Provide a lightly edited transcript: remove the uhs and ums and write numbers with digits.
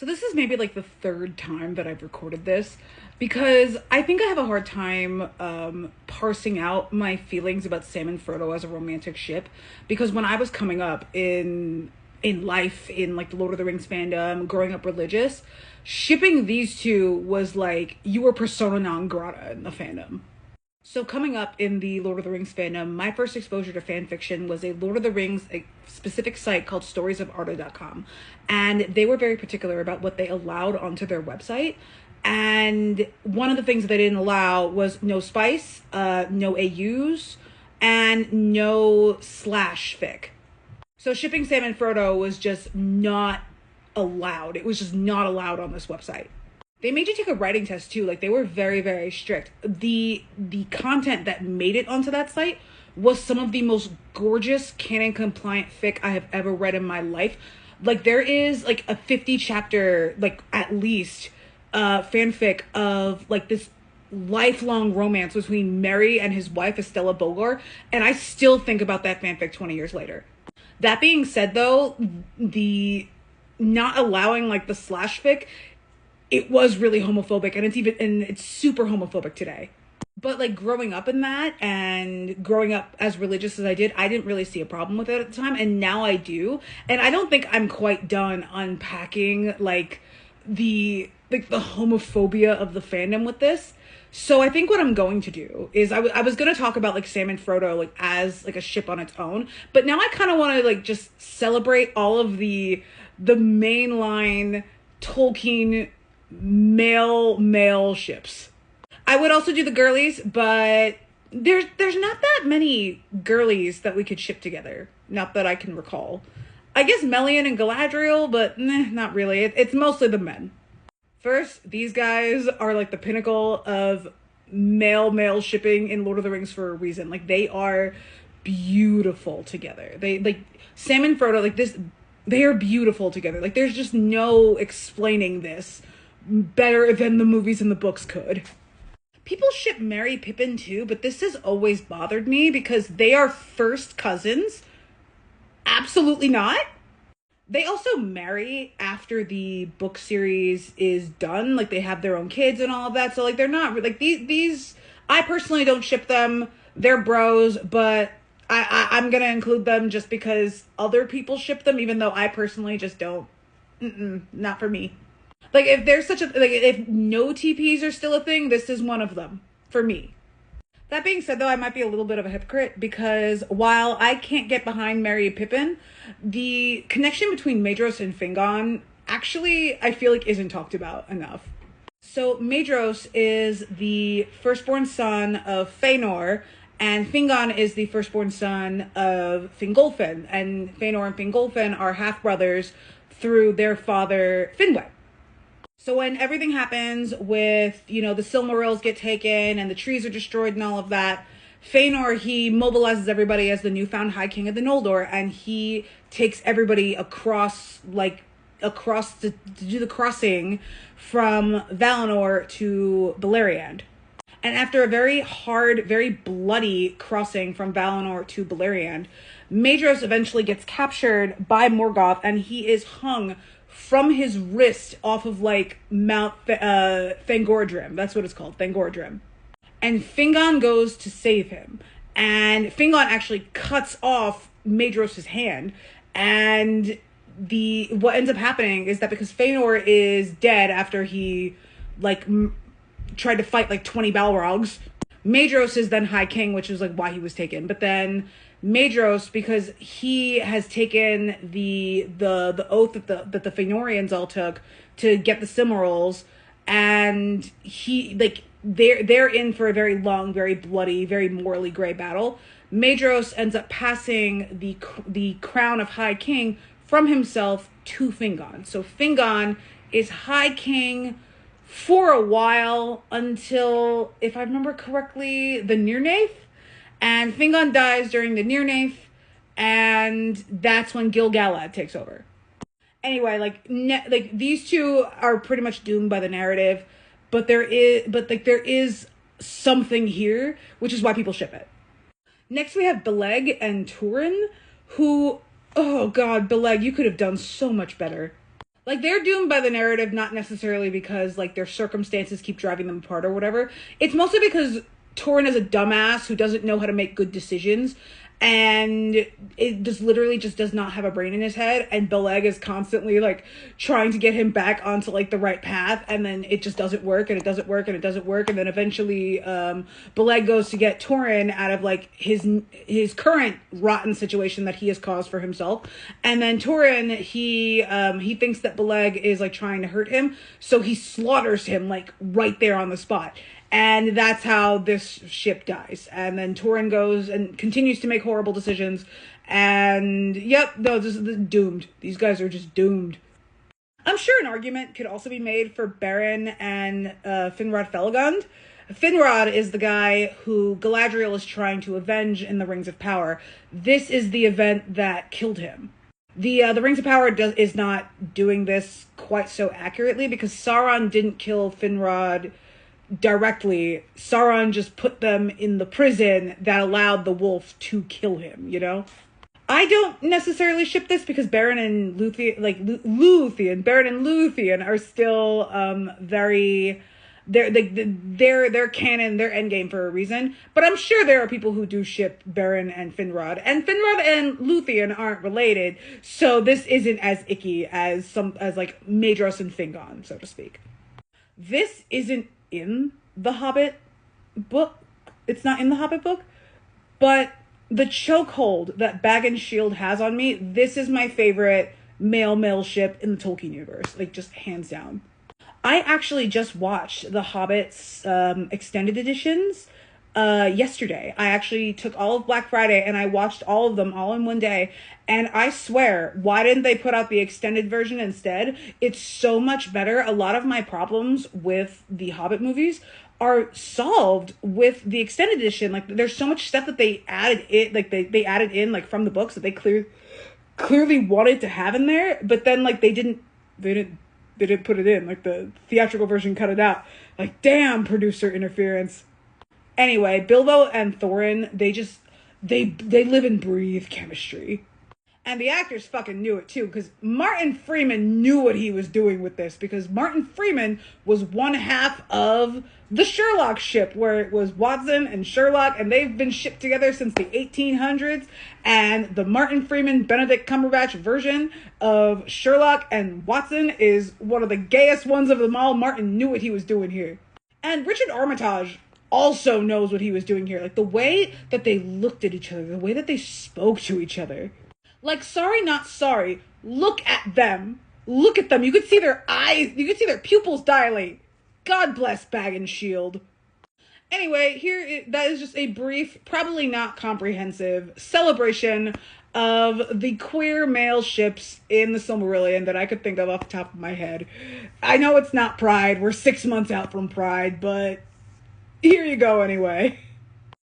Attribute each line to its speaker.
Speaker 1: So this is maybe like the third time that I've recorded this because I think I have a hard time parsing out my feelings about Sam and Frodo as a romantic ship, because when I was coming up in life, in like the Lord of the Rings fandom, growing up religious, shipping these two was like you were persona non grata in the fandom. So coming up in the Lord of the Rings fandom, my first exposure to fan fiction was a Lord of the Rings, a specific site called storiesofarta.com. And they were very particular about what they allowed onto their website. And one of the things that they didn't allow was no spice, no AUs, and no slash fic. So shipping Sam and Frodo was just not allowed. It was just not allowed on this website. They made you take a writing test too. Like, they were very, very strict. The content that made it onto that site was some of the most gorgeous canon compliant fic I have ever read in my life. Like, there is like a 50 chapter, like at least, fanfic of like this lifelong romance between Merry and his wife Estella Bogar, and I still think about that fanfic 20 years later. That being said though, the not allowing like the slash fic, it was really homophobic, and it's super homophobic today. But like growing up in that and growing up as religious as I did, I didn't really see a problem with it at the time, and now I do. And I don't think I'm quite done unpacking like the homophobia of the fandom with this. So I think what I'm going to do is I was going to talk about like Sam and Frodo like as like a ship on its own, but now I kind of want to like just celebrate all of the mainline Tolkien male ships. I would also do the girlies, but there's not that many girlies that we could ship together, not that I can recall. I guess Melian and Galadriel, but not really. It's mostly the men. First, these guys are like the pinnacle of male shipping in Lord of the Rings for a reason. Like, they are beautiful together. They like Sam and Frodo, like this, they are beautiful together. Like, there's just no explaining this better than the movies and the books could. People ship Merry Pippin too, but this has always bothered me because they are first cousins. Absolutely not. They also marry after the book series is done. Like, they have their own kids and all of that. So like, they're not like these I personally don't ship them. They're bros, but I'm gonna include them just because other people ship them, even though I personally just don't. Not for me. Like, if there's such a, like, if no TPs are still a thing, this is one of them for me. That being said, though, I might be a little bit of a hypocrite because while I can't get behind Merry and Pippin, the connection between Maedhros and Fingon actually, I feel like, isn't talked about enough. So Maedhros is the firstborn son of Fëanor, and Fingon is the firstborn son of Fingolfin. And Fëanor and Fingolfin are half-brothers through their father, Finwë. So when everything happens with, the Silmarils get taken and the trees are destroyed and all of that, Fëanor, he mobilizes everybody as the newfound High King of the Noldor, and he takes everybody across to do the crossing from Valinor to Beleriand. And after a very hard, very bloody crossing from Valinor to Beleriand, Maedhros eventually gets captured by Morgoth, and he is hung from his wrist off of like Mount Thangorodrim. That's what it's called, Thangorodrim. And Fingon goes to save him. And Fingon actually cuts off Maedhros' hand. And what ends up happening is that because Fëanor is dead after he like tried to fight like 20 Balrogs, Maedhros is then High King, which is like why he was taken. But then Maedhros, because he has taken the oath that the Fëanorians all took to get the Silmarils, and he like they're in for a very long, very bloody, very morally gray battle. Maedhros ends up passing the crown of High King from himself to Fingon. So Fingon is High King for a while until, if I remember correctly, the Nirnaeth. And Fingon dies during the Nirnaeth, and that's when Gil-galad takes over. Anyway, like these two are pretty much doomed by the narrative, but there is something here, which is why people ship it. Next, we have Beleg and Turin, who, oh god, Beleg, you could have done so much better. Like, they're doomed by the narrative, not necessarily because, like, their circumstances keep driving them apart or whatever. It's mostly because Torin is a dumbass who doesn't know how to make good decisions, and it just literally just does not have a brain in his head, and Beleg is constantly, like, trying to get him back onto, like, the right path, and then it just doesn't work, and it doesn't work, and it doesn't work, and then eventually, Beleg goes to get Torin out of, like, his current rotten situation that he has caused for himself, and then Torin, he thinks that Beleg is, like, trying to hurt him, so he slaughters him, like, right there on the spot. And that's how this ship dies. And then Torin goes and continues to make horrible decisions. And yep, no, this is doomed. These guys are just doomed. I'm sure an argument could also be made for Baron and Finrod Felagund. Finrod is the guy who Galadriel is trying to avenge in the Rings of Power. This is the event that killed him. The Rings of Power is not doing this quite so accurately because Sauron didn't kill Finrod directly. Sauron just put them in the prison that allowed the wolf to kill him, you know? I don't necessarily ship this because Baron and Luthien, Baron and Luthien are still very, they're canon, they're endgame for a reason. But I'm sure there are people who do ship Baron and Finrod. And Finrod and Luthien aren't related, so this isn't as icky as like Maedhros and Fingon, so to speak. This isn't in the Hobbit book. It's not in the Hobbit book, but the chokehold that Bag and Shield has on me, this is my favorite male ship in the Tolkien universe, like just hands down. I actually just watched the Hobbit's extended editions yesterday. I actually took all of Black Friday and I watched all of them all in one day. And I swear, why didn't they put out the extended version instead? It's so much better. A lot of my problems with the Hobbit movies are solved with the extended edition. Like, there's so much stuff that they added they added in, like, from the books that they clearly wanted to have in there, but then, like, they didn't put it in. Like, the theatrical version cut it out. Like, damn, producer interference. Anyway, Bilbo and Thorin, they live and breathe chemistry. And the actors fucking knew it too, because Martin Freeman knew what he was doing with this, because Martin Freeman was one half of the Sherlock ship, where it was Watson and Sherlock, and they've been shipped together since the 1800s, and the Martin Freeman, Benedict Cumberbatch version of Sherlock and Watson is one of the gayest ones of them all. Martin knew what he was doing here. And Richard Armitage also knows what he was doing here. Like, the way that they looked at each other, the way that they spoke to each other. Like, sorry, not sorry. Look at them. Look at them. You could see their eyes. You could see their pupils dilate. God bless Bag and Shield. Anyway, that is just a brief, probably not comprehensive celebration of the queer male ships in the Silmarillion that I could think of off the top of my head. I know it's not Pride. We're 6 months out from Pride, but here you go anyway.